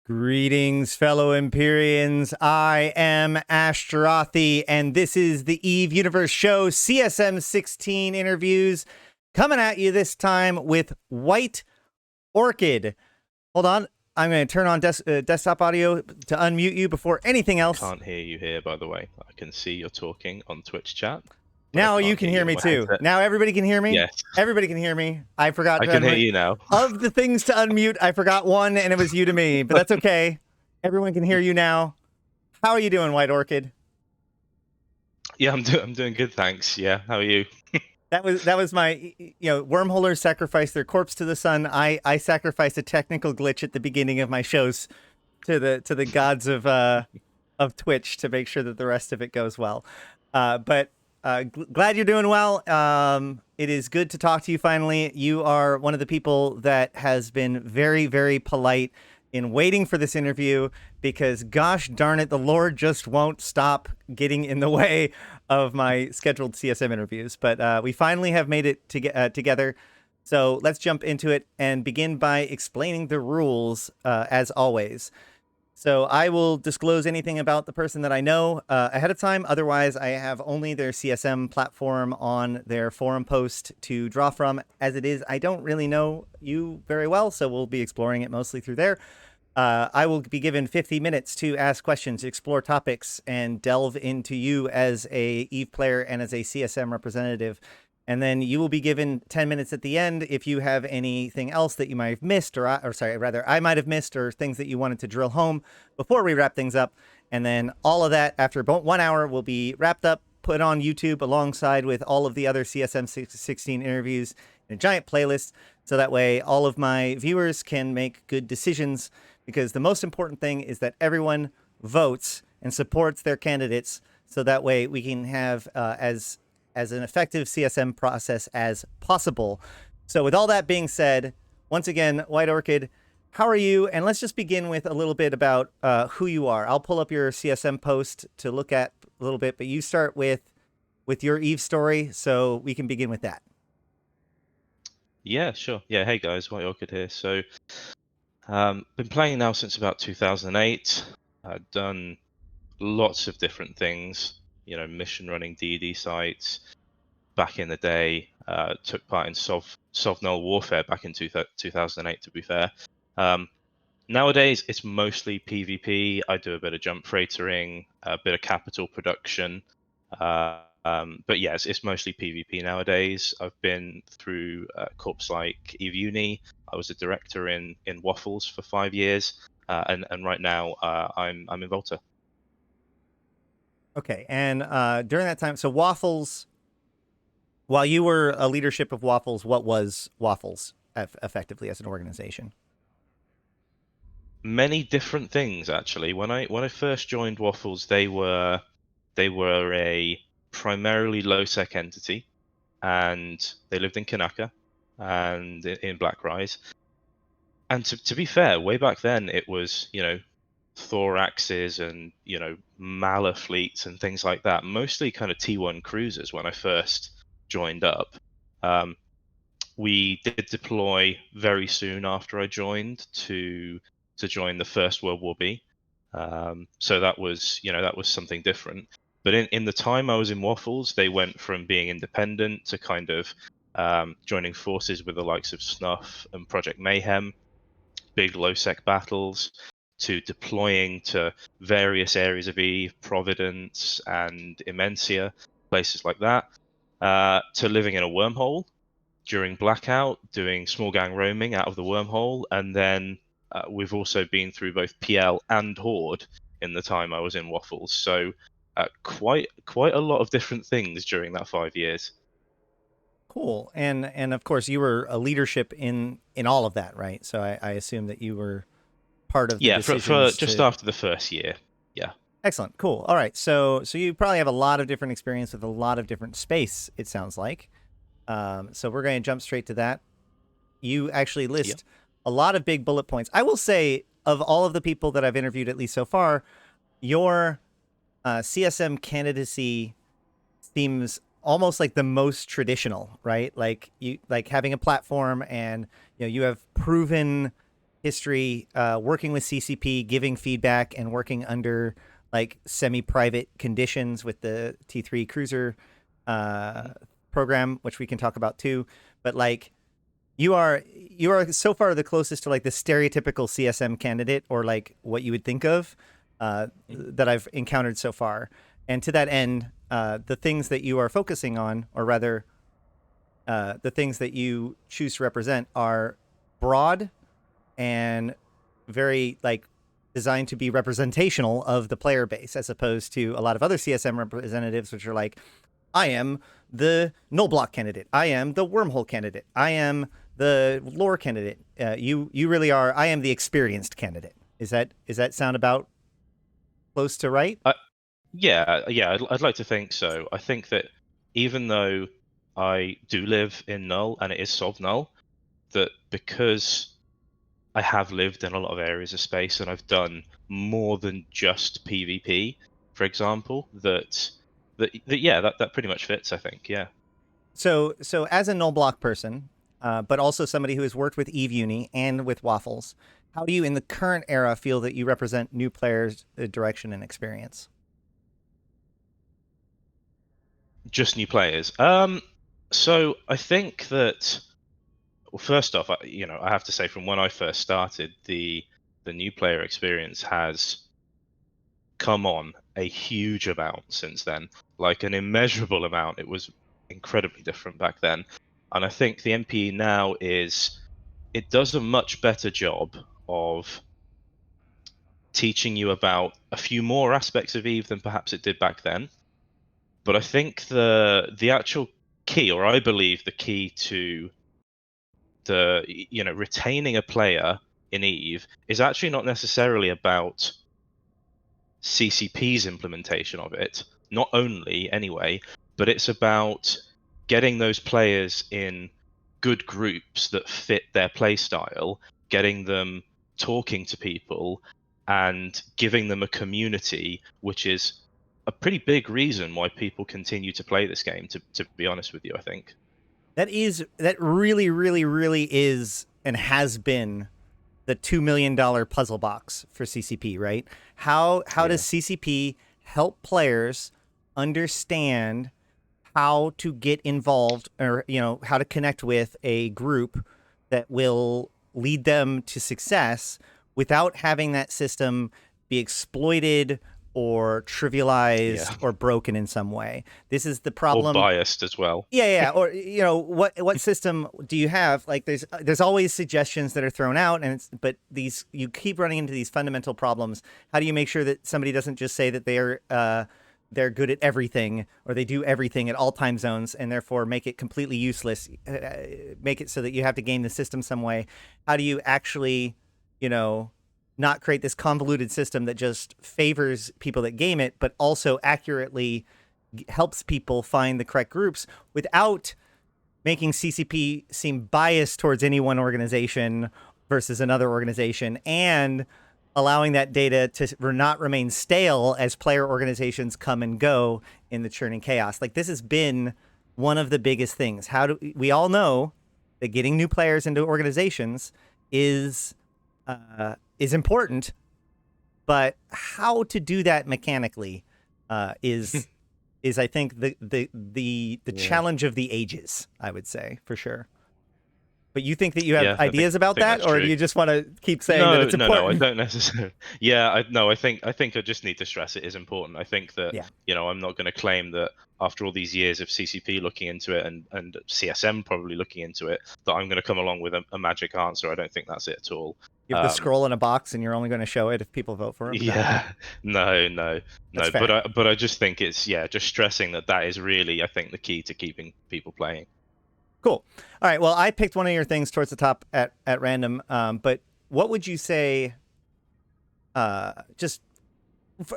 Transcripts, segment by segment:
Greetings, fellow Empyreans. I am Ashtarothi, and this is the Eve Universe Show CSM 16 interviews coming at you this time with 0rchid. Hold on. I'm going to turn on desktop audio to unmute you before anything else. I can't hear you here, by the way. I can see you're talking on Twitch chat. Now you can hear me too. Headset. Now everybody can hear me? Yes. Everybody can hear me. I forgot I can hear you now. Of the things to unmute, I forgot one, and it was you to me, but that's okay. Everyone can hear you now. How are you doing, 0rchid? Yeah, I'm doing good, thanks. Yeah, how are you? That was my, wormholers sacrifice their corpse to the sun. I sacrificed a technical glitch at the beginning of my shows to the gods of Twitch to make sure that the rest of it goes well. But glad you're doing well. It is good to talk to you finally. You are one of the people that has been very, very polite in waiting for this interview because, gosh darn it, the Lord just won't stop getting in the way of my scheduled CSM interviews. But we finally have made it together. So let's jump into it and begin by explaining the rules as always. So I will disclose anything about the person that I know ahead of time. Otherwise, I have only their CSM platform on their forum post to draw from. As it is, I don't really know you very well, so we'll be exploring it mostly through there. I will be given 50 minutes to ask questions, explore topics, and delve into you as a EVE player and as a CSM representative. And then you will be given 10 minutes at the end if you have anything else that you might have missed, or I might have missed, or things that you wanted to drill home before we wrap things up. And then all of that after about 1 hour will be wrapped up, put on YouTube alongside with all of the other CSM 16 interviews in a giant playlist. So that way all of my viewers can make good decisions, because the most important thing is that everyone votes and supports their candidates. So that way we can have as an effective CSM process as possible. So with all that being said, once again, 0rchid, how are you? And let's just begin with a little bit about who you are. I'll pull up your CSM post to look at a little bit, but you start with your EVE story, so we can begin with that. Yeah, sure. Yeah, hey guys, 0rchid here. So, been playing now since about 2008. I've done lots of different things, mission running DD sites. Back in the day, took part in Sovnol warfare back in 2008, to be fair. Nowadays, it's mostly PvP. I do a bit of jump freightering, a bit of capital production. But yeah, it's mostly PvP nowadays. I've been through corps like EVE Uni. I was a director in Waffles for 5 years. And right now, I'm in Volta. Okay, and during that time, so Waffles, while you were a leadership of Waffles, what was Waffles effectively as an organization? Many different things, actually. When I first joined Waffles, they were a primarily low-sec entity, and they lived in Kanaka and in Blackrise. And to be fair, way back then it was, Thoraxes and, Mala fleets and things like that. Mostly kind of T1 cruisers when I first joined up. We did deploy very soon after I joined to join the First World War B. So that was something different. But in the time I was in Waffles, they went from being independent to kind of joining forces with the likes of Snuff and Project Mayhem, big low-sec battles, to deploying to various areas of Eve, Providence and Immensia, places like that, to living in a wormhole during Blackout, doing small gang roaming out of the wormhole, and then we've also been through both PL and Horde in the time I was in Waffles. So quite a lot of different things during that 5 years. Cool. And of course you were a leadership in all of that, right? So I assume that you were part of the decisions for just after the first year. Yeah. Excellent. Cool. All right. So you probably have a lot of different experience with a lot of different space, it sounds like. So we're going to jump straight to that. You actually list a lot of big bullet points. I will say, of all of the people that I've interviewed, at least so far, your CSM candidacy seems almost like the most traditional, right? Like you having a platform, and you have proven history working with CCP, giving feedback, and working under like semi-private conditions with the T3 cruiser program, which we can talk about too. But like you are so far the closest to like the stereotypical CSM candidate, or like what you would think of that I've encountered so far. And to that end, the things that you are focusing on, or rather, the things that you choose to represent, are broad and very like designed to be representational of the player base, as opposed to a lot of other CSM representatives, which are like, I am the null block candidate. I am the wormhole candidate. I am the lore candidate. You really are. I am the experienced candidate. Is that sound about close to right? Yeah, I'd like to think so. I think that even though I do live in Null and it is Sov Null, that because I have lived in a lot of areas of space and I've done more than just PvP, for example, that pretty much fits, I think. Yeah. So as a null block person, but also somebody who has worked with Eve Uni and with Waffles, how do you in the current era feel that you represent new players' direction and experience? Just new players. So I think that, well, first off, I have to say from when I first started, the new player experience has come on a huge amount since then, like an immeasurable amount. It was incredibly different back then, and I think the MPE now it does a much better job of teaching you about a few more aspects of Eve than perhaps it did back then. But I think the actual key, or I believe the key to retaining a player in Eve is actually not necessarily about CCP's implementation of it, not only anyway, but it's about getting those players in good groups that fit their play style, getting them talking to people, and giving them a community, which is a pretty big reason why people continue to play this game, to be honest with you, I think. That really, really, really is and has been the $2 million puzzle box for CCP, right? How Yeah. does CCP help players understand how to get involved, or how to connect with a group that will lead them to success without having that system be exploited or Yeah. trivialized or broken in some way? This is the Or problem. biased as well. Yeah. Or what system do you have? Like there's always suggestions that are thrown out, but these you keep running into these fundamental problems. How do you make sure that somebody doesn't just say that they're good at everything, or they do everything at all time zones, and therefore make it completely useless? Make it so that you have to game the system some way. How do you actually, you know, not create this convoluted system that just favors people that game it, but also accurately helps people find the correct groups without making CCP seem biased towards any one organization versus another organization, and allowing that data to not remain stale as player organizations come and go in the churning chaos? Like, this has been one of the biggest things. How do we all know that getting new players into organizations is important, but how to do that mechanically is I think the Yeah. challenge of the ages, I would say, for sure. But you think that you have Yeah, ideas I about think that, that's or do true. you just want to keep saying that No, it's no, no, I important? don't necessarily. Yeah, no, I think I just need to stress it is important. I think that, Yeah. I'm not going to claim that after all these years of CCP looking into it and CSM probably looking into it, that I'm going to come along with a magic answer. I don't think that's it at all. You have the Um, scroll in a box, and you're only going to show it if people vote for him. No, yeah, no, no, that's no. But fair. I just think it's, yeah, just stressing that is really, I think, the key to keeping people playing. Cool. All right. Well, I picked one of your things towards the top at random. But what would you say? Just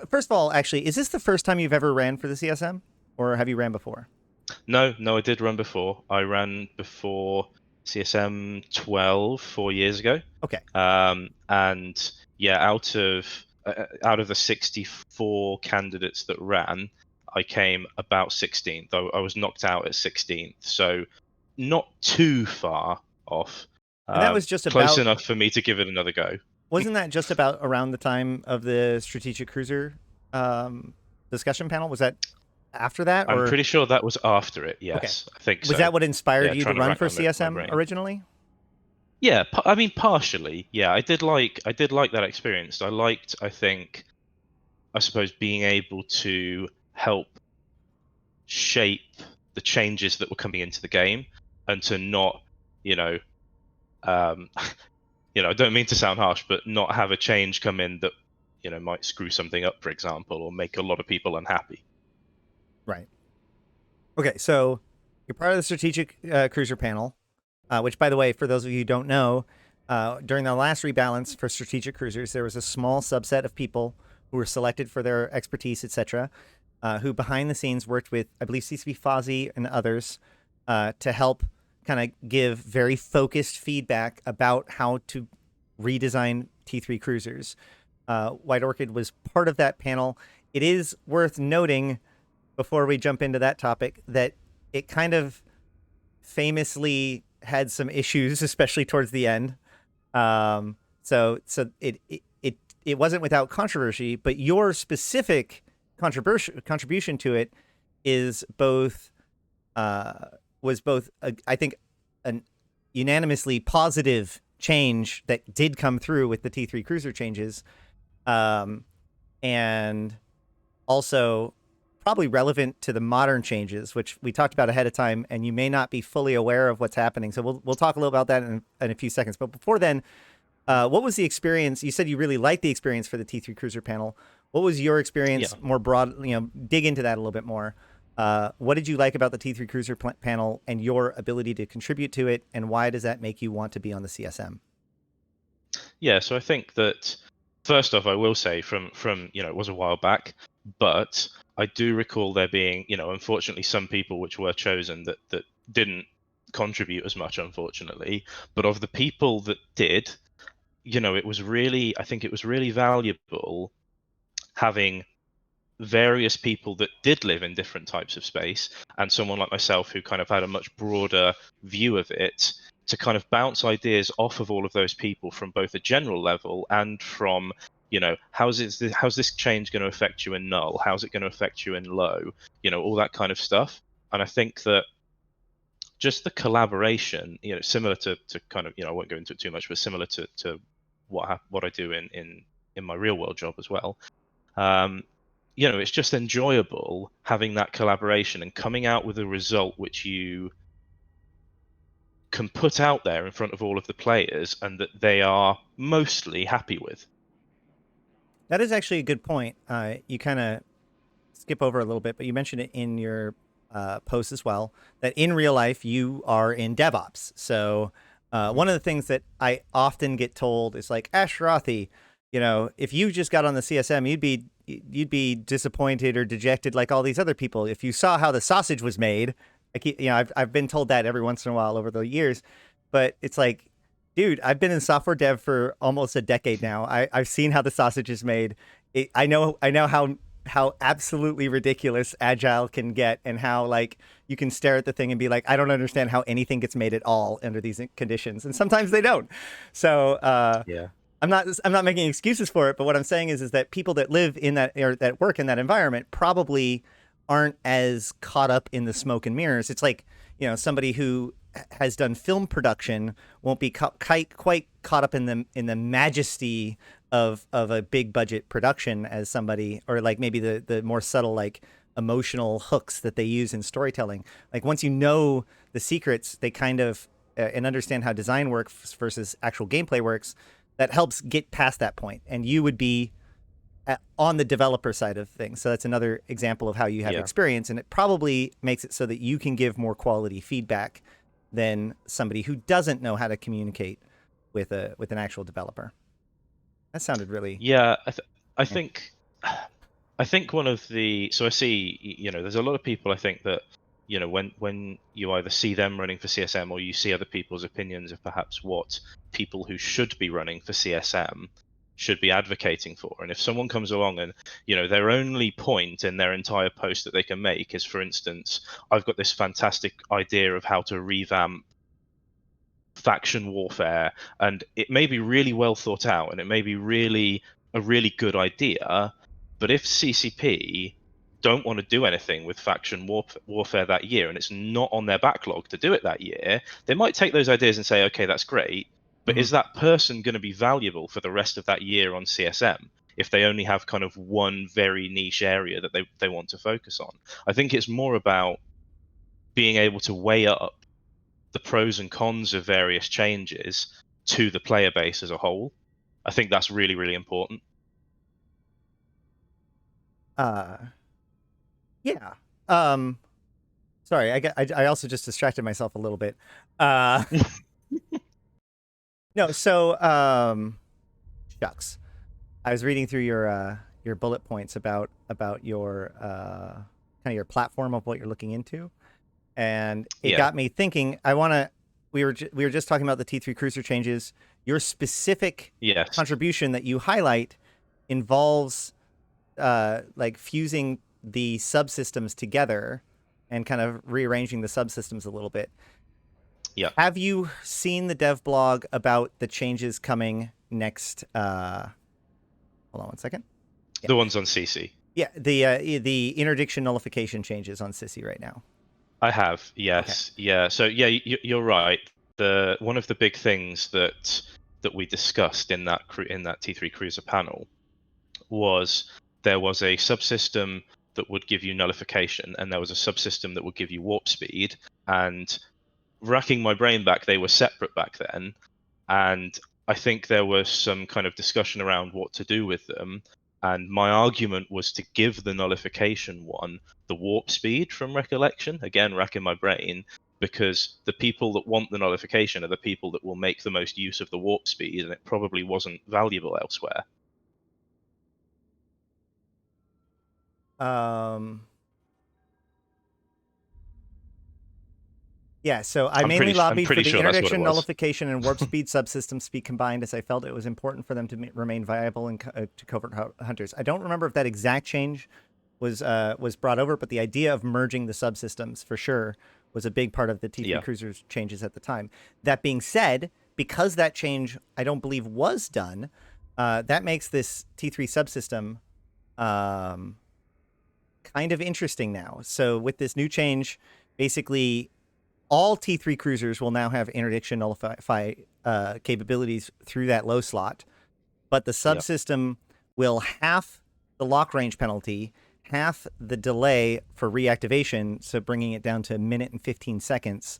first of all, actually, is this the first time you've ever ran for the CSM, or have you ran before? No, no, I did run before. I ran before CSM 12 4 years ago. Okay. And yeah, out of the 64 candidates that ran, I came about 16th. I was knocked out at 16th, so not too far off. And that was just Close about, enough for me to give it another go. wasn't that just about around the time of the strategic cruiser um, discussion panel? Was that after that, I'm or pretty sure that was after it. okay? Yes, I think Was so. that what inspired Yeah, you to trying to run rack for my CSM brain. originally? Yeah, I mean, partially. Yeah, I did like that experience. I think, I suppose, being able to help shape the changes that were coming into the game, and to not, you know, um, I don't mean to sound harsh, but not have a change come in that, might screw something up, for example, or make a lot of people unhappy. Right. Okay, so you're part of the strategic cruiser panel, which, by the way, for those of you who don't know, during the last rebalance for strategic cruisers, there was a small subset of people who were selected for their expertise, etc., who behind the scenes worked with, I believe, CCP Fozzie and others to help kind of give very focused feedback about how to redesign T3 cruisers. White Orchid was part of that panel. It is worth noting before we jump into that topic that it kind of famously had some issues, especially towards the end. So it wasn't without controversy, but your specific contribution to it is both was both I think an unanimously positive change that did come through with the T3 cruiser changes, um, and also probably relevant to the modern changes, which we talked about ahead of time, and you may not be fully aware of what's happening. So we'll talk a little about that in a few seconds. But before then, what was the experience? You said you really liked the experience for the T3 Cruiser panel. What was your experience Yeah. more broad? Dig into that a little bit more. What did you like about the T3 Cruiser panel and your ability to contribute to it, and why does that make you want to be on the CSM? Yeah, so I think that, first off, I will say, it was a while back, but I do recall there being, unfortunately, some people which were chosen that didn't contribute as much, unfortunately. But of the people that did, I think it was really valuable having various people that did live in different types of space, and someone like myself who kind of had a much broader view of it, to kind of bounce ideas off of all of those people from both a general level and from, how's this change going to affect you in null, how's it going to affect you in low, all that kind of stuff. And I think that just the collaboration, similar to kind of, I won't go into it too much, but similar to what I do in my real world job as well. um, it's just enjoyable having that collaboration and coming out with a result which you can put out there in front of all of the players and that they are mostly happy with. That is actually a good point. You kind of skip over a little bit, but you mentioned it in your post as well, that in real life you are in DevOps. So one of the things that I often get told is like, Ash Rothi, if you just got on the CSM, you'd be disappointed or dejected like all these other people. If you saw how the sausage was made, I've been told that every once in a while over the years, but it's like, dude, I've been in software dev for almost a decade now. I've seen how the sausage is made. I know how absolutely ridiculous agile can get, and how like you can stare at the thing and be like, I don't understand how anything gets made at all under these conditions, and sometimes they don't. So Yeah. I'm not making excuses for it, but what I'm saying is that people that live in that, or that work in that environment, probably aren't as caught up in the smoke and mirrors. It's like, somebody who has done film production won't be quite caught up in the majesty of a big budget production as somebody, or like maybe the more subtle, like emotional hooks that they use in storytelling. Like once you know the secrets, they kind of and understand how design works versus actual gameplay works, that helps get past that point. And you would be on the developer side of things. So that's another example of how you have Yeah. experience, and it probably makes it so that you can give more quality feedback than somebody who doesn't know how to communicate with an actual developer. That sounded really. Yeah, I think I think one of the so I see, there's a lot of people, I think, that, when you either see them running for CSM or you see other people's opinions of perhaps what people who should be running for CSM should be advocating for. And if someone comes along and, their only point in their entire post that they can make is, for instance, I've got this fantastic idea of how to revamp faction warfare, and it may be really well thought out, and it may be really a really good idea, but if CCP don't want to do anything with faction warfare that year, and it's not on their backlog to do it that year, they might take those ideas and say, okay, that's great, but Mhm. is that person going to be valuable for the rest of that year on CSM if they only have kind of one very niche area that they want to focus on? I think it's more about being able to weigh up the pros and cons of various changes to the player base as a whole. I think that's really, really important. Uh, yeah. Um, Sorry, I also just distracted myself a little bit. Uh, no, so shucks. I was reading through your bullet points about your kind of your platform of what you're looking into, and it Yeah. got me thinking. We were just talking about the T3 cruiser changes. Your specific Yes. contribution that you highlight involves like fusing the subsystems together and kind of rearranging the subsystems a little bit. Yeah. Have you seen the dev blog about the changes coming next? Hold on one second. Yeah, The ones on CC. yeah. The interdiction nullification changes on Sissy right now. I have. Okay. Yes. Yeah. So yeah, you're right. The one of the big things that we discussed in that T3 Cruiser panel was there was a subsystem that would give you nullification, and there was a subsystem that would give you warp speed. And racking my brain back, they were separate back then, and I think there was some kind of discussion around what to do with them. And my argument was to give the nullification one the warp speed from recollection, again, racking my brain, because the people that want the nullification are the people that will make the most use of the warp speed, and it probably wasn't valuable elsewhere. Um, Yeah, so I I'm mainly I'm lobbied for pretty the sure that's what it interdiction, was. nullification, and warp speed subsystems to be combined, as I felt it was important for them to remain viable and to covert hunters. I don't remember if that exact change was brought over, but the idea of merging the subsystems for sure was a big part of the T3 Yeah. cruisers changes at the time. That being said, because that change I don't believe was done, that makes this T3 subsystem um, kind of interesting now. So with this new change, basically all T3 cruisers will now have interdiction nullify capabilities through that low slot, but the Yeah. subsystem will half the lock range penalty, half the delay for reactivation, so bringing it down to a minute and 15 seconds,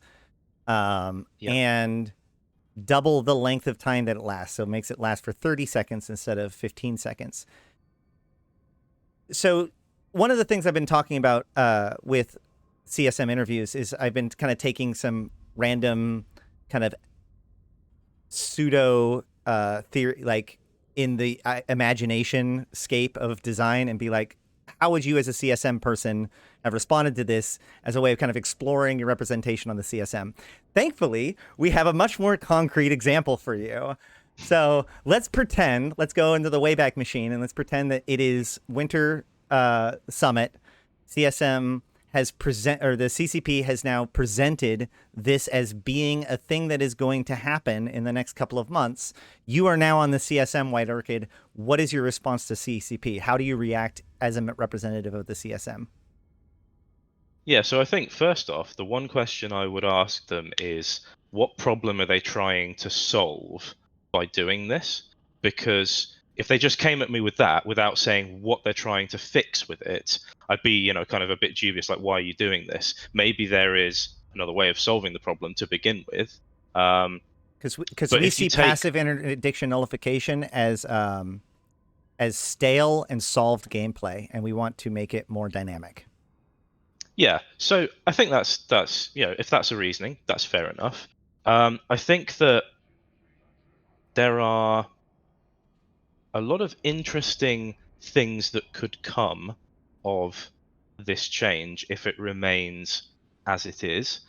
Yeah. and double the length of time that it lasts. So it makes it last for 30 seconds instead of 15 seconds. So one of the things I've been talking about with CSM interviews is I've been kind of taking some random kind of pseudo theory, like in the imagination scape of design, and be like, how would you as a CSM person have responded to this as a way of kind of exploring your representation on the CSM? Thankfully, we have a much more concrete example for you. So let's go into the Wayback Machine and let's pretend that it is Winter Summit. CSM has the CCP has now presented this as being a thing that is going to happen in the next couple of months. You are now on the CSM, White Orchid. What is your response to CCP? How do you react as a representative of the CSM? Yeah, so I think first off, the one question I would ask them is what problem are they trying to solve by doing this? Because if they just came at me with that without saying what they're trying to fix with it, I'd be, kind of a bit dubious, like, why are you doing this? Maybe there is another way of solving the problem to begin with. Because But we if you see take passive interdiction nullification as stale and solved gameplay, and we want to make it more dynamic. Yeah, so I think that's if that's a reasoning, that's fair enough. I think that there are a lot of interesting things that could come of this change if it remains as it is.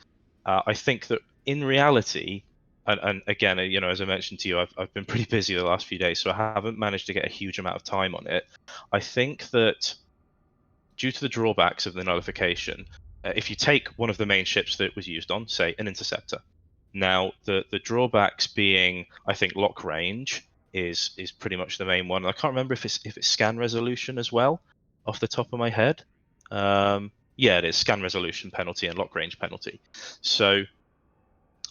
I think that in reality, and again, as I mentioned to you, I've been pretty busy the last few days, so I haven't managed to get a huge amount of time on it. I think that due to the drawbacks of the nullification, if you take one of the main ships that it was used on, say an interceptor, Now, the drawbacks being, I think, lock range is pretty much the main one. I can't remember if it's scan resolution as well, off the top of my head. Yeah, it is scan resolution penalty and lock range penalty. So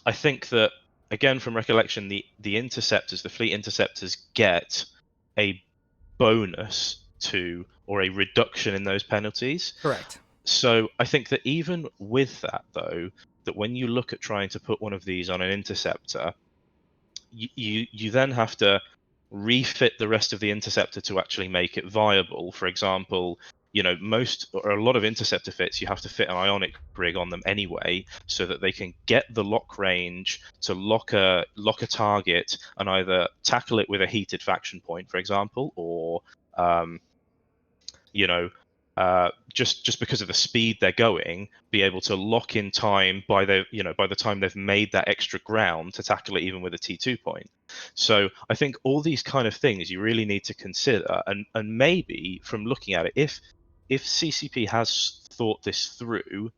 I think that, again, from recollection, the interceptors, the fleet interceptors, get a bonus to, or a reduction in those penalties. Correct. So I think that even with that, though, that when you look at trying to put one of these on an interceptor, you then have to refit the rest of the interceptor to actually make it viable. For example, most or a lot of interceptor fits, you have to fit an ionic rig on them anyway, so that they can get the lock range to lock a target and either tackle it with a heated faction point, for example, or um, you know, just because of the speed they're going, be able to lock in time by the time they've made that extra ground to tackle it even with a T2 point. So I think all these kind of things you really need to consider, and maybe from looking at it, if CCP has thought this through,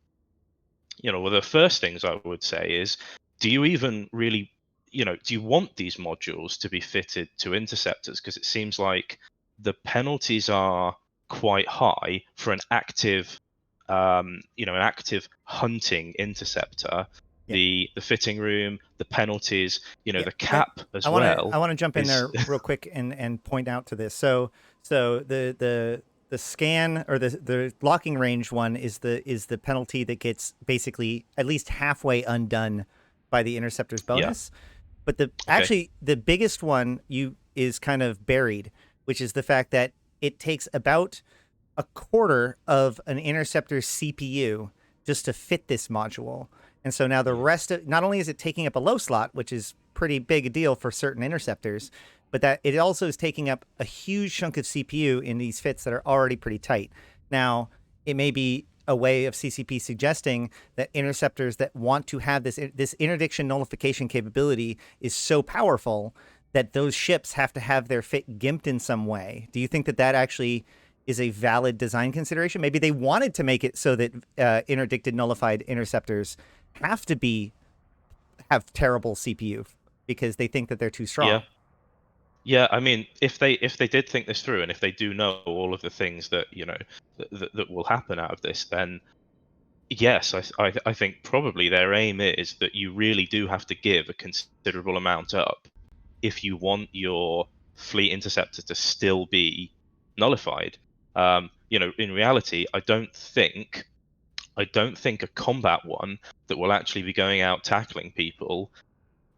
well, the first things I would say is, do you even really, do you want these modules to be fitted to interceptors? Because it seems like the penalties are quite high for an active, an active hunting interceptor. Yeah. The fitting room, the penalties, Yeah, the cap as I want to well I want to jump in is there real quick and point out to this. So the scan or the locking range one is the penalty that gets basically at least halfway undone by the interceptor's yeah, bonus. But the okay, actually the biggest one you is kind of buried, which is the fact that it takes about a quarter of an interceptor's CPU just to fit this module. And so now the mm, rest of, not only is it taking up a low slot, which is pretty big a deal for certain interceptors, but that it also is taking up a huge chunk of CPU in these fits that are already pretty tight. Now, it may be a way of CCP suggesting that interceptors that want to have this interdiction nullification capability is so powerful that those ships have to have their fit gimped in some way. Do you think that that actually is a valid design consideration? Maybe they wanted to make it so that interdicted nullified interceptors have to have terrible CPU because they think that they're too yeah. strong. Yeah, I mean, if they did think this through, and if they do know all of the things that that will happen out of this, then yes, I think probably their aim is that you really do have to give a considerable amount up if you want your fleet interceptor to still be nullified. In reality, I don't think a combat one that will actually be going out tackling people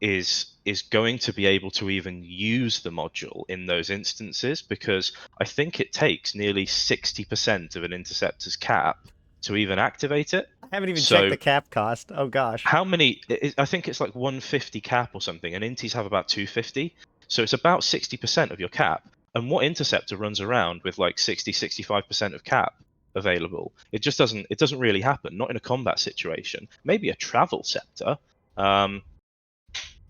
is going to be able to even use the module in those instances, because I think it takes nearly 60% of an interceptor's cap to even activate it. I haven't even checked So the cap cost. Oh gosh. how many? I think it's like 150 cap or something, and inties have about 250. So it's about 60% of your cap. And what interceptor runs around with like 65% of cap available? It doesn't really happen. Not in a combat situation. Maybe a travel scepter. Um,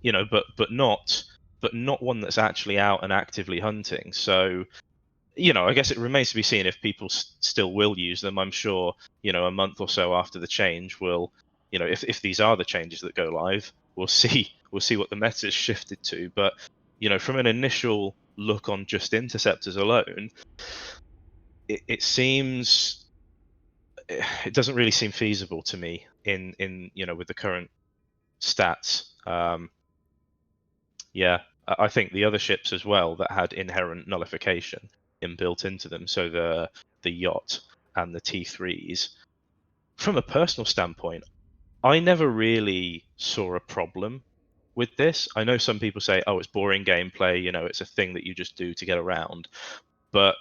but not one that's actually out and actively hunting. So, I guess it remains to be seen if people still will use them. I'm sure, a month or so after the change, if these are the changes that go live, we'll see what the meta's shifted to. But, from an initial look on just interceptors alone, it seems it doesn't really seem feasible to me in with the current stats. Yeah, I think the other ships as well that had inherent nullification inbuilt into them, so the yacht and the T3s. From a personal standpoint, I never really saw a problem with this. I know some people say, "Oh, it's boring gameplay. It's a thing that you just do to get around," but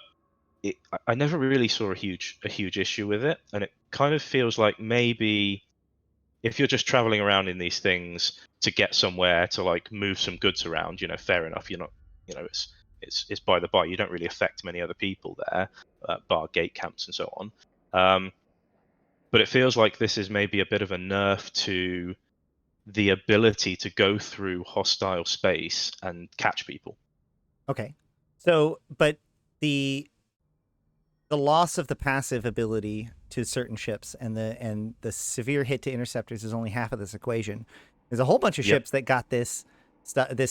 I never really saw a huge issue with it, and it kind of feels like maybe if you're just traveling around in these things to get somewhere to like move some goods around, fair enough. You're not, it's by the by. You don't really affect many other people there, bar gate camps and so on. But it feels like this is maybe a bit of a nerf to the ability to go through hostile space and catch people. Okay. So, but the the loss of the passive ability to certain ships and the severe hit to interceptors is only half of this equation. There's a whole bunch of Yep. ships that got this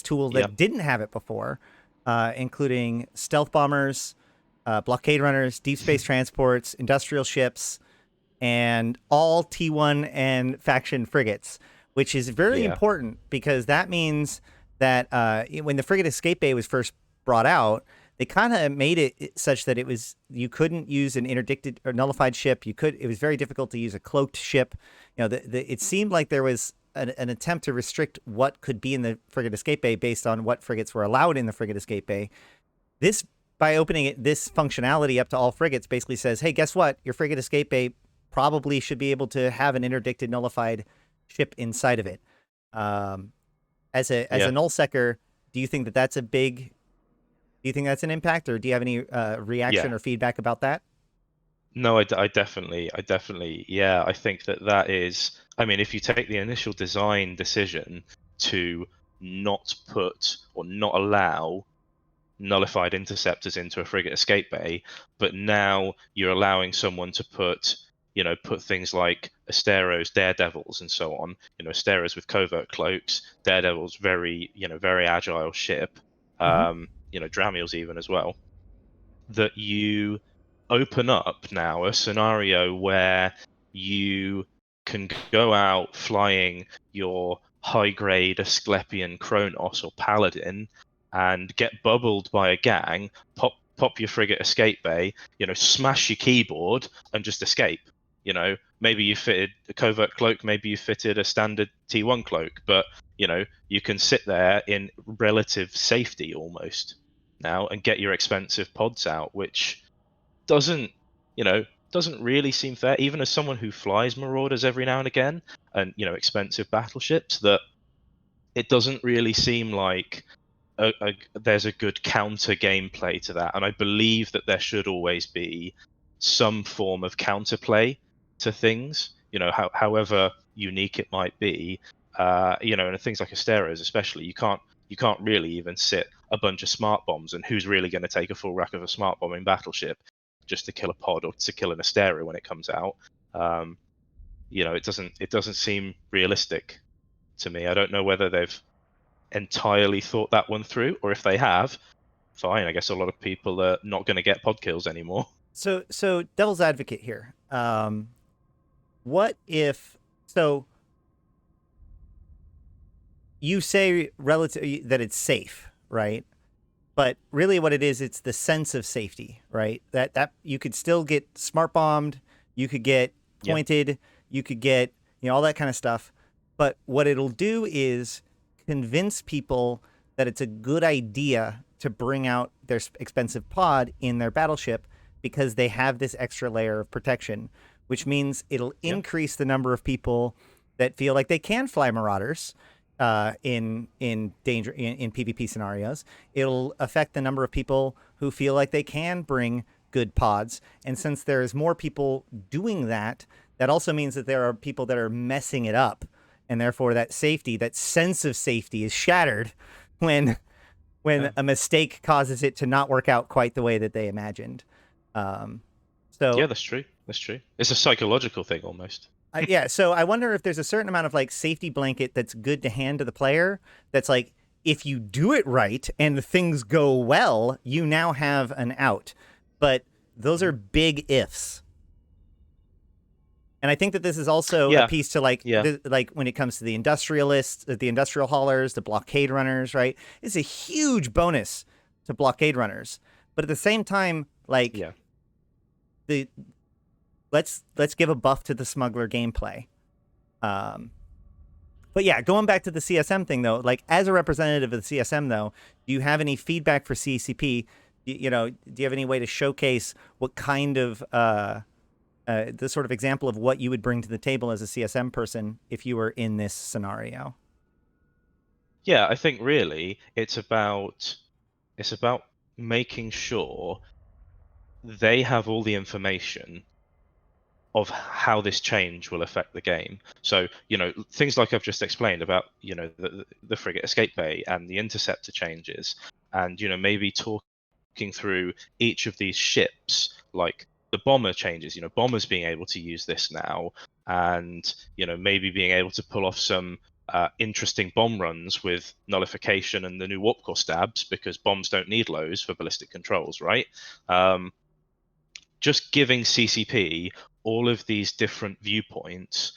tool Yep. that didn't have it before, including stealth bombers, blockade runners, deep space transports, industrial ships, and all T1 and faction frigates, which is very Yeah. important because that means that when the frigate escape bay was first brought out, they kind of made it such that you couldn't use an interdicted or nullified ship. It was very difficult to use a cloaked ship. It seemed like there was an attempt to restrict what could be in the frigate escape bay based on what frigates were allowed in the frigate escape bay. This By opening this functionality up to all frigates basically says, hey, guess what? Your frigate escape bay probably should be able to have an interdicted nullified ship inside of it. As a Yeah. nullsecker, do you think that that's a big? Do you think that's an impact, or do you have any reaction Yeah. or feedback about that? No, I definitely, yeah, I think that is, I mean, if you take the initial design decision to not put or not allow nullified interceptors into a frigate escape bay, but now you're allowing someone to put things like Asteros, Daredevils, and so on. Asteros with covert cloaks, Daredevils very agile ship, Mm-hmm. Dramiels even as well. That you open up now a scenario where you can go out flying your high grade Asclepian Kronos or Paladin and get bubbled by a gang, pop your frigate escape bay, smash your keyboard and just escape. Maybe you fitted a covert cloak, maybe you fitted a standard T1 cloak, but you can sit there in relative safety almost now and get your expensive pods out, which doesn't you know doesn't really seem fair, even as someone who flies marauders every now and again and expensive battleships, that it doesn't really seem like there's a good counter gameplay to that. And I believe that there should always be some form of counterplay to things, however unique it might be. And things like Asteros, especially, you can't really even sit a bunch of smart bombs, and who's really going to take a full rack of a smart bombing battleship just to kill a pod or to kill an Astero when it comes out? Um, it doesn't seem realistic to me. I don't know whether they've entirely thought that one through, or if they have, fine. I guess a lot of people are not going to get pod kills anymore. So devil's advocate here. What if so? You say relative that it's safe, right? But really, what it is, it's the sense of safety, right? That you could still get smart bombed, you could get Yeah, pointed, you could get all that kind of stuff. But what it'll do is convince people that it's a good idea to bring out their expensive pod in their battleship because they have this extra layer of protection, which means it'll yeah, increase the number of people that feel like they can fly Marauders in danger in PvP scenarios. It'll affect the number of people who feel like they can bring good pods, and since there's more people doing that, that also means that there are people that are messing it up, and therefore that sense of safety, is shattered when yeah. a mistake causes it to not work out quite the way that they imagined. Um, so Yeah, that's true. That's true. It's a psychological thing almost. yeah, so I wonder if there's a certain amount of like safety blanket that's good to hand to the player. That's like, if you do it right and things go well, you now have an out. But those are Mhm. big ifs. And I think that this is also a Yeah, piece to like yeah, like when it comes to the industrialists, the industrial haulers, the blockade runners, right? It's a huge bonus to blockade runners. But at the same time, like yeah, the let's give a buff to the smuggler gameplay. Um, But yeah, going back to the CSM thing though, like as a representative of the CSM though, do you have any feedback for CCP? Do you have any way to showcase what kind of the sort of example of what you would bring to the table as a CSM person if you were in this scenario? yeah. I think really it's about making sure they have all the information of how this change will affect the game. So, things like I've just explained about, the frigate escape bay and the interceptor changes, and, maybe talking through each of these ships, like the bomber changes, bombers being able to use this now, and, maybe being able to pull off some interesting bomb runs with nullification and the new warp core stabs, because bombs don't need lows for ballistic controls, right? Just giving CCP all of these different viewpoints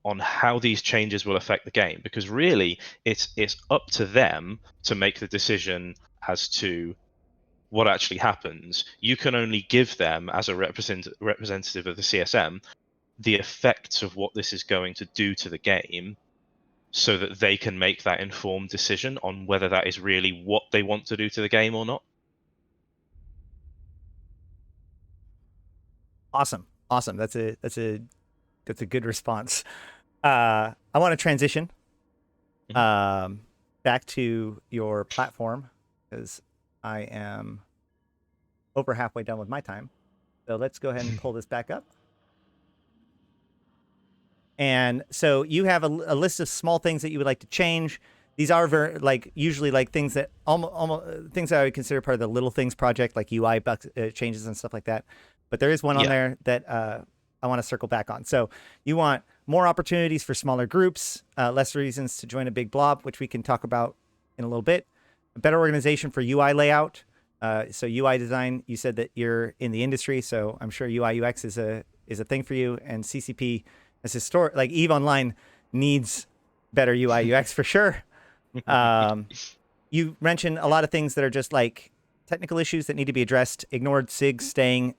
on how these changes will affect the game, because really it's up to them to make the decision as to what actually happens. You can only give them, as a representative of the CSM, the effects of what this is going to do to the game, so that they can make that informed decision on whether that is really what they want to do to the game or not. Awesome. That's a good response. I want to transition back to your platform, because I am over halfway done with my time. So let's go ahead and pull this back up. And so you have a list of small things that you would like to change. These are very, like, usually like things that almost things that I would consider part of the little things project, like UI changes and stuff like that. But there is one on there that I want to circle back on. So you want more opportunities for smaller groups, less reasons to join a big blob, which we can talk about in a little bit. A better organization for UI layout. So UI design, you said that you're in the industry, so I'm sure UI UX is a thing for you. And CCP, as historic, like EVE Online, needs better UI UX for sure. You mentioned a lot of things that are just like technical issues that need to be addressed. Ignored SIG staying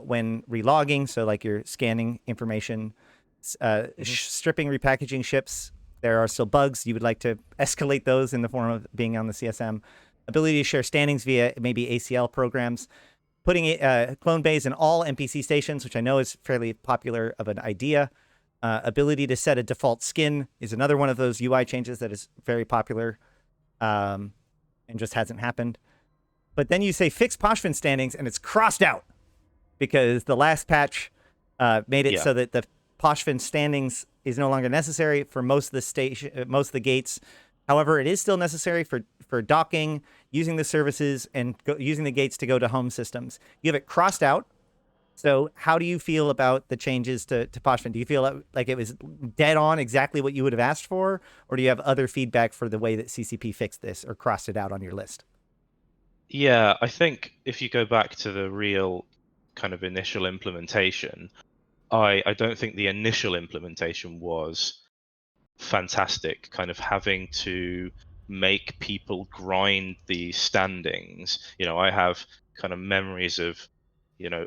when relogging, so like you're scanning information, stripping, repackaging ships. There are still bugs. You would like to escalate those in the form of being on the CSM. Ability to share standings via maybe ACL programs. Putting clone bays in all NPC stations, which I know is fairly popular of an idea. Ability to set a default skin is another one of those UI changes that is very popular and just hasn't happened. But then you say fix Poshvin standings, and it's crossed out because the last patch made it so that the Poshvin standings is no longer necessary for most of the most of the gates. However, it is still necessary for docking, using the services, and using the gates to go to home systems. You have it crossed out. So how do you feel about the changes to Poshvin? Do you feel like it was dead on exactly what you would have asked for? Or do you have other feedback for the way that CCP fixed this or crossed it out on your list? Yeah, I think if you go back to the real kind of initial implementation, I don't think the initial implementation was fantastic, kind of having to make people grind the standings. I have kind of memories of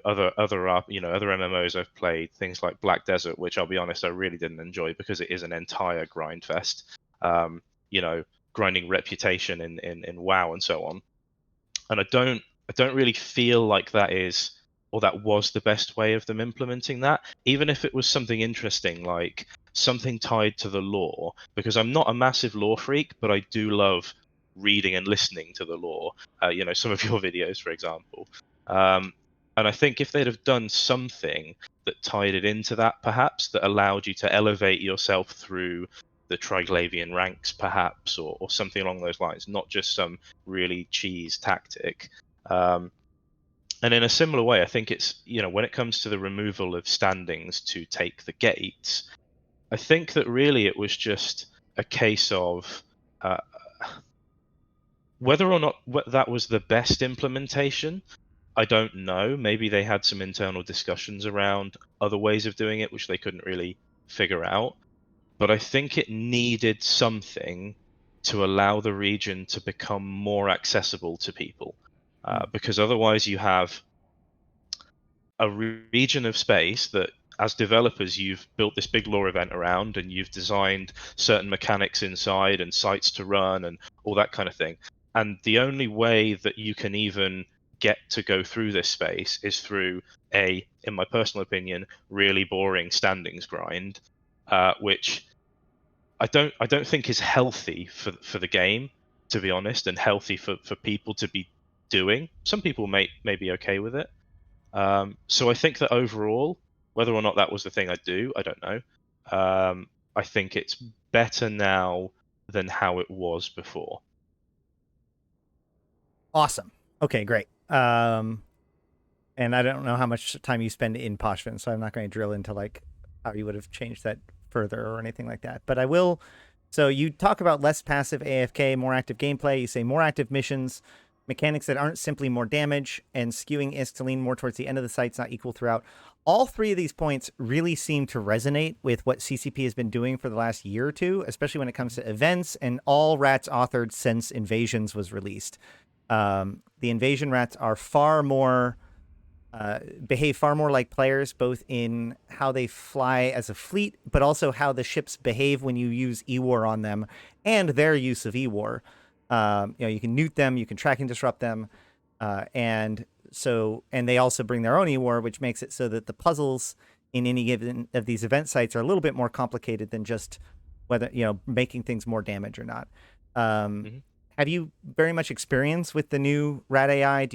other MMOs I've played, things like Black Desert, which I'll be honest, I really didn't enjoy because it is an entire grind fest. Grinding reputation in WoW and so on. And I don't really feel like that is, or that was, the best way of them implementing that, even if it was something interesting, like something tied to the lore, because I'm not a massive lore freak, but I do love reading and listening to the lore. Some of your videos, for example. And I think if they'd have done something that tied it into that, perhaps, that allowed you to elevate yourself through the Triglavian ranks, perhaps, or something along those lines, not just some really cheese tactic. And in a similar way, I think it's, when it comes to the removal of standings to take the gates, I think that really it was just a case of whether or not that was the best implementation. I don't know. Maybe they had some internal discussions around other ways of doing it, which they couldn't really figure out. But I think it needed something to allow the region to become more accessible to people. Because otherwise you have a region of space that, as developers, you've built this big lore event around, and you've designed certain mechanics inside and sites to run and all that kind of thing. And the only way that you can even get to go through this space is through in my personal opinion, really boring standings grind, which I don't think is healthy for the game, to be honest, and healthy for people to be doing. Some people may be okay with it. So I think that overall, whether or not that was the thing I'd do, I don't know. I think it's better now than how it was before. Awesome. Okay, great. And I don't know how much time you spend in Poshvin, so I'm not going to drill into like how you would have changed that further or anything like that. But I will So you talk about less passive AFK, more active gameplay. You say more active missions, mechanics that aren't simply more damage, and skewing ISK to lean more towards the end of the sites, not equal throughout. All three of these points really seem to resonate with what CCP has been doing for the last year or two, especially when it comes to events and all rats authored since Invasions was released. The Invasion rats are far more behave far more like players, both in how they fly as a fleet, but also how the ships behave when you use E-War on them, and their use of E-War. You can newt them, you can track and disrupt them, and they also bring their own E-War, which makes it so that the puzzles in any given of these event sites are a little bit more complicated than just whether making things more damage or not. Um, Mhm. have you very much experience with the new rat AI?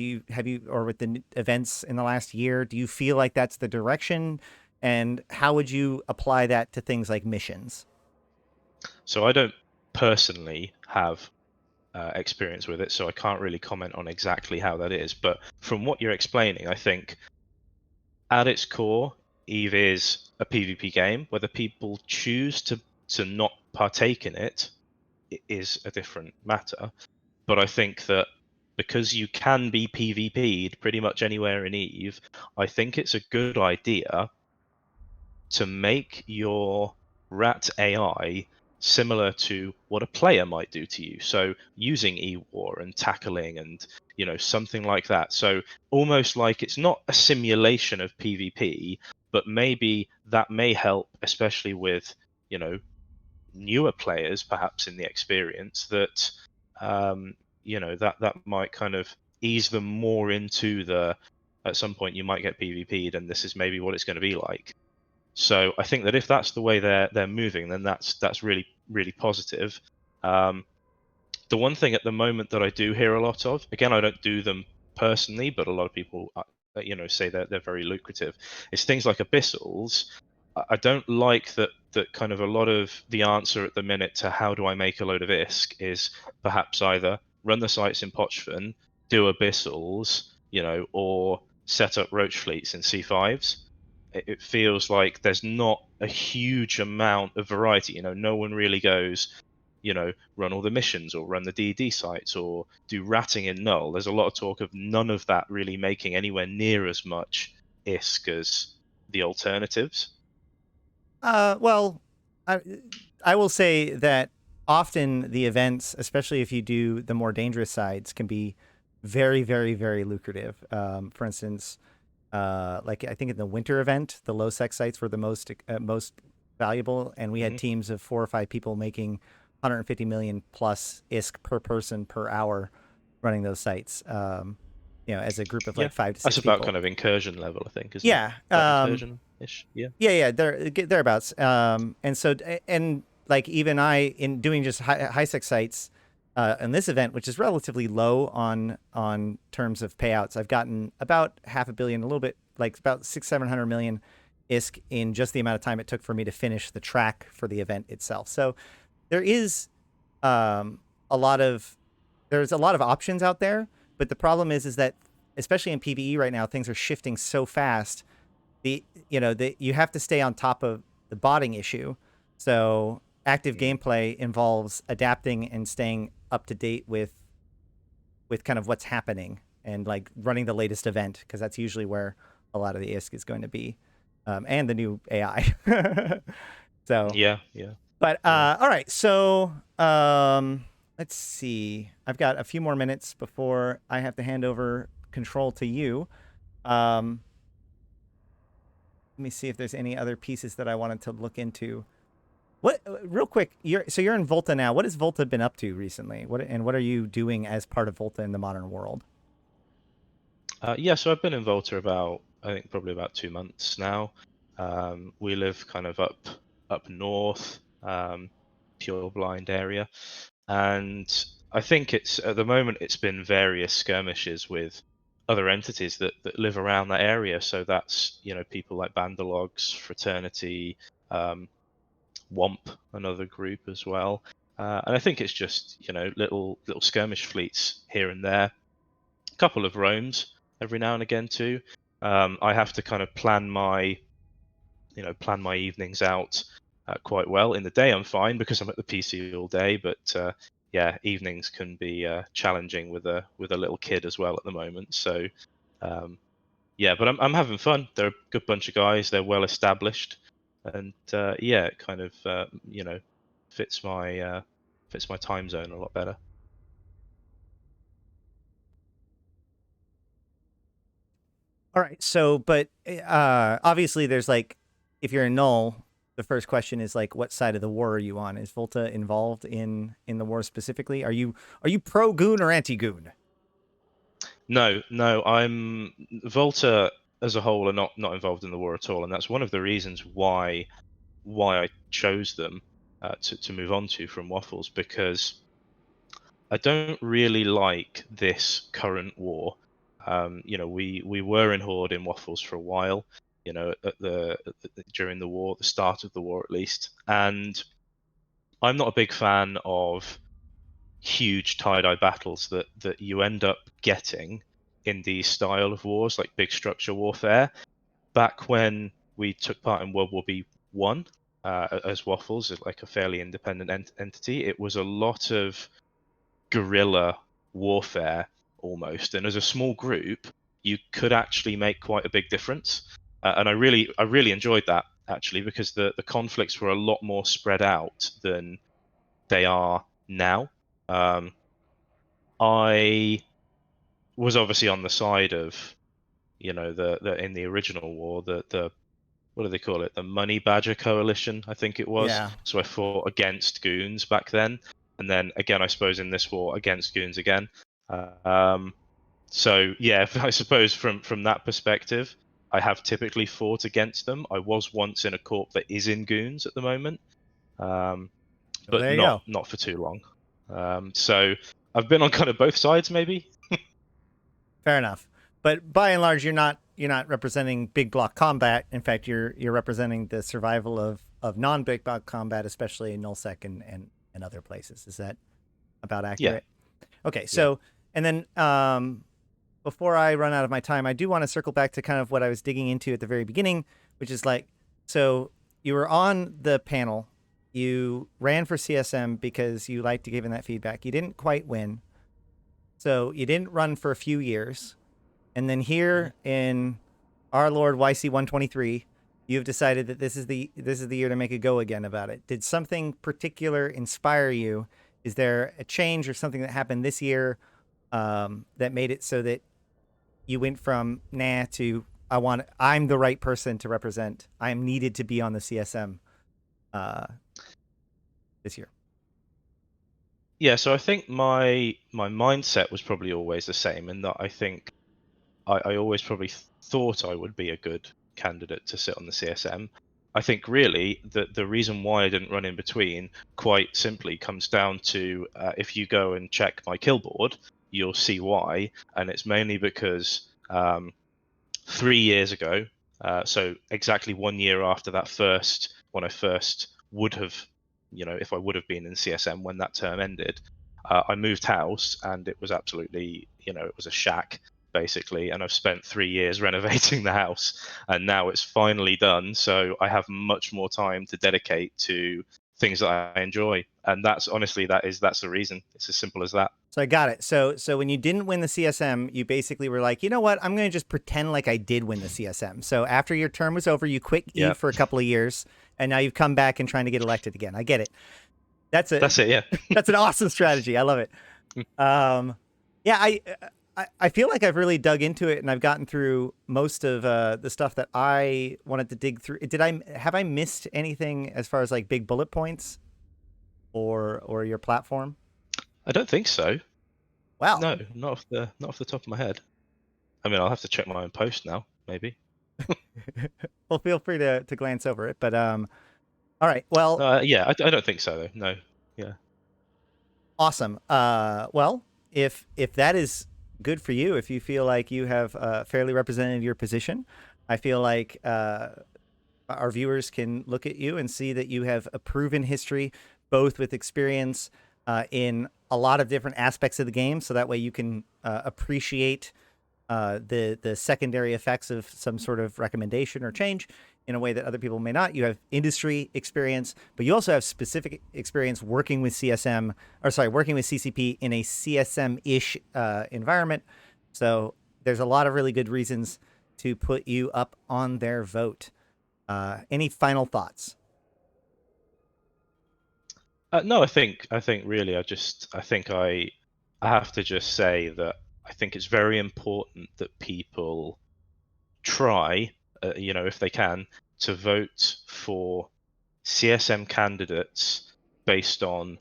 Or with the events in the last year? Do you feel like that's the direction? And how would you apply that to things like missions? So I don't personally have experience with it, so I can't really comment on exactly how that is. But from what you're explaining, I think at its core, Eve is a PvP game. Whether people choose to not partake in it is a different matter. But I think that because you can be PvP'd pretty much anywhere in Eve, I think it's a good idea to make your rat AI similar to what a player might do to you. So using E-War and tackling and something like that. So almost like it's not a simulation of PvP, but maybe that may help, especially with you know newer players, perhaps in the experience that that might kind of ease them more into the. At some point, you might get PvP'd, and this is maybe what it's going to be like. So I think that if that's the way they're moving, then that's really really positive. Um, the one thing at the moment that I do hear a lot of, again, I don't do them personally, but a lot of people, say that they're very lucrative. Is things like abyssals. I don't like that kind of a lot of the answer at the minute to how do I make a load of ISK is perhaps either run the sites in Pochven, do abyssals, or set up roach fleets in C5s. It feels like there's not a huge amount of variety. No one really goes, run all the missions or run the DD sites or do ratting in null. There's a lot of talk of none of that really making anywhere near as much ISK as the alternatives. Well, I I will say that often the events, especially if you do the more dangerous sides, can be very, very, very lucrative. For instance, like I think in the winter event, the low sec sites were the most valuable, and we had Hmm. teams of 4 or 5 people making 150 million plus ISK per person per hour running those sites. As a group of Yeah, like five to that's six about people. kind of incursion level, I think, isn't it? Yeah, About incursion-ish. Yeah. yeah, thereabouts. And like even I in doing just high sec sites in this event, which is relatively low on terms of payouts, I've gotten about half a billion, a little bit like about 600-700 million ISK in just the amount of time it took for me to finish the track for the event itself. So there is um, a lot of there's a lot of options out there, but the problem is that especially in PVE right now, things are shifting so fast you have to stay on top of the botting issue. So active Mm. gameplay involves adapting and staying up to date with kind of what's happening and like running the latest event because that's usually where a lot of the ISK is going to be, and the new AI. so, Yeah, yeah, but yeah. all right, so let's see. I've got a few more minutes before I have to hand over control to you. Um, Let me see if there's any other pieces that I wanted to look into. What real quick? You're in Volta now. What has Volta been up to recently? What are you doing as part of Volta in the modern world? Yeah, so I've been in Volta about, I think, probably about 2 months now. We live kind of up north, pure blind area, and I think it's at the moment it's been various skirmishes with other entities that live around that area. So that's people like Bandalogs, Fraternity, um, Womp, another group as well. And I think it's just little skirmish fleets here and there, a couple of roams every now and again too. I have to kind of plan my evenings out quite well. In the day, I'm fine because I'm at the PC all day, but yeah, evenings can be challenging with a little kid as well at the moment. So yeah, but I'm having fun. They're a good bunch of guys. They're well established, and yeah, it kind of fits my time zone a lot better. All right. So, but obviously, there's like, if you're a null, the first question is like, what side of the war are you on? Is Volta involved in the war specifically? Are you pro Goon or anti Goon? No, no, I'm Volta as a whole are not involved in the war at all, and that's one of the reasons why I chose them to move on to from Waffles, because I don't really like this current war. We were in Horde in Waffles for a while, during the war, the start of the war at least, and I'm not a big fan of huge tie-dye battles that you end up getting in these style of wars, like big structure warfare. Back when we took part in World War B1 as Waffles, as like a fairly independent entity, it was a lot of guerrilla warfare almost, and as a small group, you could actually make quite a big difference. And I really enjoyed that actually, because the conflicts were a lot more spread out than they are now. Um, I was obviously on the side of, the in the original war, the what do they call it? The Money Badger Coalition, I think it was. Yeah. So I fought against goons back then, and then again, I suppose in this war against goons again. Um, so yeah, I suppose from that perspective, I have typically fought against them. I was once in a corp that is in goons at the moment, um, Well, but there you not go. not for too long. So I've been on kind of both sides, maybe. Fair enough. But by and large, you're not representing big block combat. In fact, you're representing the survival of non big block combat, especially in nullsec and other places. Is that about Yeah, accurate? Okay. yeah. So, and then before I run out of my time, I do want to circle back to kind of what I was digging into at the very beginning, which is like, so you were on the panel, you ran for CSM because you liked giving that feedback. You didn't quite win, so you didn't run for a few years, and then Mhm. here in our Lord YC123, you've decided that this is the year to make a go again about it. Did something particular inspire you? Is there a change or something that happened this year that made it so that you went from nah to I'm the right person to represent. I am needed to be on the CSM uh, this year. Yeah, so I think my mindset was probably always the same, in that I think I always probably thought I would be a good candidate to sit on the CSM. I think really the reason why I didn't run in between quite simply comes down to, if you go and check my kill board, you'll see why, and it's mainly because 3 years ago, so exactly 1 year after that first, when I first would have, if I would have been in CSM when that term ended, I moved house, and it was absolutely, it was a shack basically, and I've spent 3 years renovating the house, and now it's finally done. So I have much more time to dedicate to things that I enjoy, and that's honestly that's the reason. It's as simple as that. So I got it. So when you didn't win the CSM, you basically were like, you know what? I'm going to just pretend like I did win the CSM. So after your term was over, you quit Yeah, Eve for a couple of years, and now you've come back and trying to get elected again. I get it. That's a that's it. Yeah. that's an awesome strategy. I love it. Um, yeah, I feel like I've really dug into it and I've gotten through most of the stuff that I wanted to dig through. Have I missed anything as far as like big bullet points or your platform? I don't think so. Wow. No, not off the top of my head. I mean, I'll have to check my own post now, maybe. Well, feel free to glance over it. But all right. Well, Yeah, I don't think so though. No. Yeah. awesome. Well, if that is good for you, if you feel like you have fairly represented your position, I feel like our viewers can look at you and see that you have a proven history, both with experience in a lot of different aspects of the game. So that way you can appreciate the secondary effects of some sort of recommendation or change in a way that other people may not. You have industry experience, but you also have specific experience working with working with CCP in a CSM-ish environment. So there's a lot of really good reasons to put you up on their vote. Any final thoughts? No, I think really, I have to just say that I think it's very important that people try, if they can, to vote for CSM candidates based on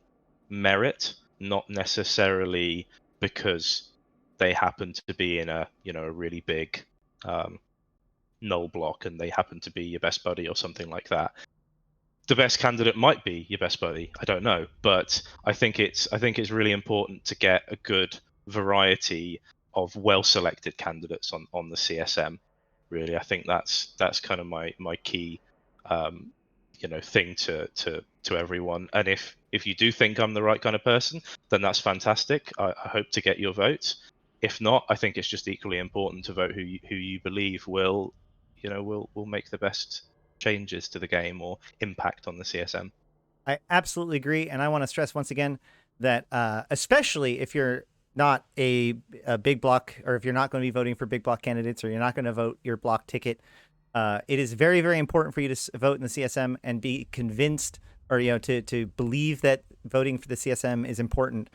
merit, not necessarily because they happen to be in a really big null block and they happen to be your best buddy or something like that. The best candidate might be your best buddy. I don't know, but I think it's really important to get a good variety of well-selected candidates on the CSM. Really, I think that's kind of my key, thing to everyone. And if you do think I'm the right kind of person, then that's fantastic. I hope to get your vote. If not, I think it's just equally important to vote who you believe will make the best changes to the game or impact on the CSM. I absolutely agree, and I want to stress once again that especially if you're not a big block, or if you're not going to be voting for big block candidates, or you're not going to vote your block ticket, it is very, very important for you to vote in the CSM and be convinced, or to believe that voting for the CSM is important.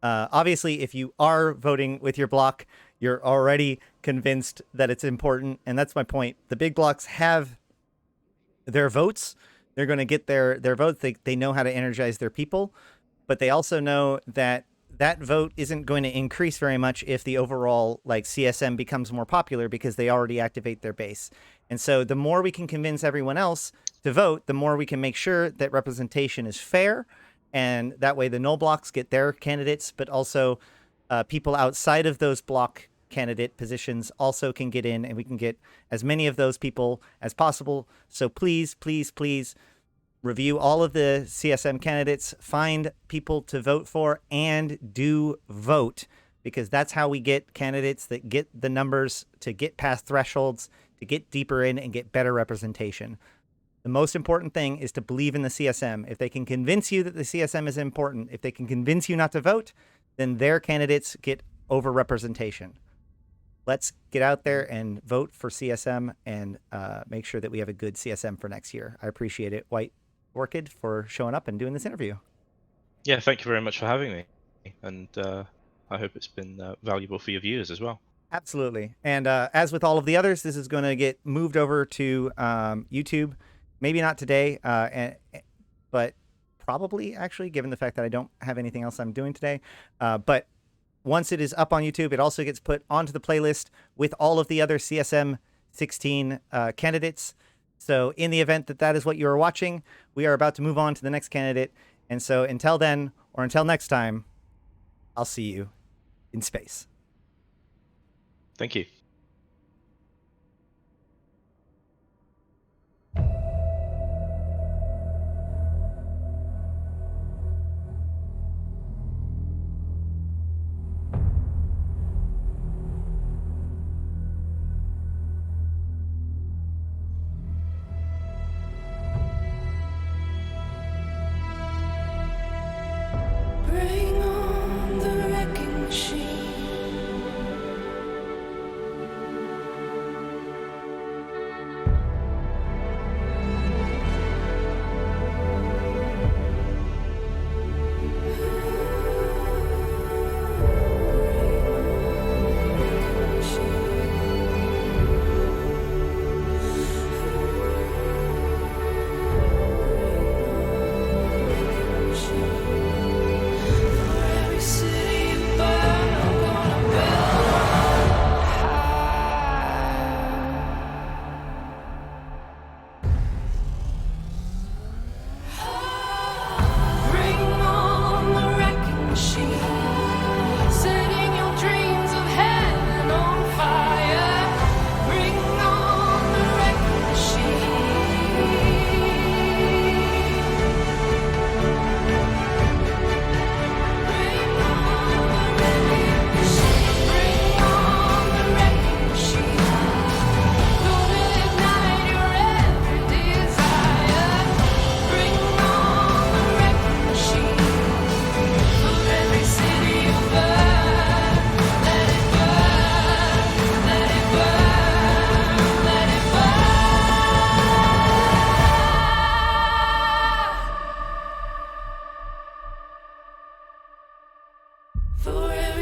Obviously, if you are voting with your block, you're already convinced that it's important, and that's my point. The big blocks have their votes. They're going to get their votes. They know how to energize their people, but they also know that that vote isn't going to increase very much if the overall CSM becomes more popular, because they already activate their base. And so the more we can convince everyone else to vote, the more we can make sure that representation is fair, and that way the null blocks get their candidates, but also people outside of those block candidate positions also can get in, and we can get as many of those people as possible. So please, please, please review all of the CSM candidates, find people to vote for, and do vote, because that's how we get candidates that get the numbers to get past thresholds, to get deeper in and get better representation. The most important thing is to believe in the CSM. If they can convince you that the CSM is important, if they can convince you not to vote, then their candidates get overrepresentation. Let's get out there and vote for CSM and make sure that we have a good CSM for next year. I appreciate it, White Orchid, for showing up and doing this interview. Yeah, thank you very much for having me, and I hope it's been valuable for your viewers as well. Absolutely. And as with all of the others, this is going to get moved over to YouTube. Maybe not today, but probably, actually, given the fact that I don't have anything else I'm doing today. But once it is up on YouTube, it also gets put onto the playlist with all of the other CSM 16 candidates. So in the event that that is what you are watching, we are about to move on to the next candidate. And so until then, or until next time, I'll see you in space. Thank you. Bring on the wrecking machine.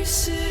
voices.